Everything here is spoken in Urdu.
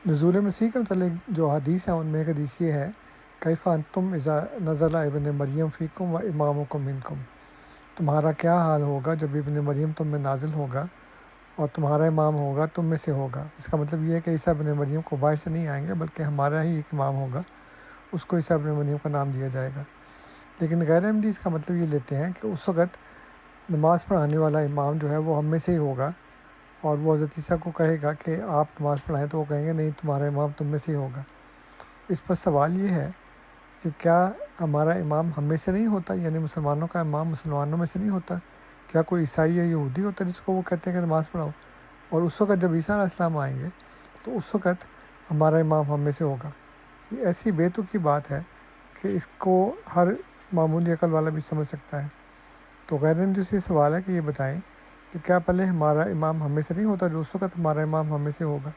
نزول مسیح کے متعلق جو حدیث ہیں ان میں ایک حدیث یہ ہے، کیف انتم اذا نزل ابن مریم فیکم و امامکم منکم، تمہارا کیا حال ہوگا جب ابن مریم تم میں نازل ہوگا اور تمہارا امام ہوگا تم میں سے ہوگا۔ اس کا مطلب یہ ہے کہ عیسیٰ ابن مریم کو باہر سے نہیں آئیں گے بلکہ ہمارا ہی ایک امام ہوگا، اس کو عیسیٰ ابن مریم کا نام دیا جائے گا۔ لیکن غیر احمدی اس کا مطلب یہ لیتے ہیں کہ اس وقت نماز پڑھانے والا امام جو ہے وہ ہم میں سے ہی ہوگا، اور وہ حضرت عیسیٰ کو کہے گا کہ آپ نماز پڑھائیں، تو وہ کہیں گے نہیں، تمہارا امام تم میں سے ہی ہوگا۔ اس پر سوال یہ ہے کہ کیا ہمارا امام ہم میں سے نہیں ہوتا، یعنی مسلمانوں کا امام مسلمانوں میں سے نہیں ہوتا؟ کیا کوئی عیسائی یا یہودی ہوتا ہے جس کو وہ کہتے ہیں کہ نماز پڑھاؤ؟ اور اس وقت جب عیسیٰ علیہ السلام آئیں گے تو اس وقت ہمارا امام ہم میں سے ہوگا۔ یہ ایسی بے تکی بات ہے کہ اس کو ہر معمولی عقل والا بھی سمجھ سکتا ہے۔ تو غیر احمدی سے سوال ہے کہ یہ بتائیں کہ کیا پہلے ہمارا امام ہم میں سے نہیں ہوتا جو اس وقت ہمارا امام ہم میں سے ہوگا؟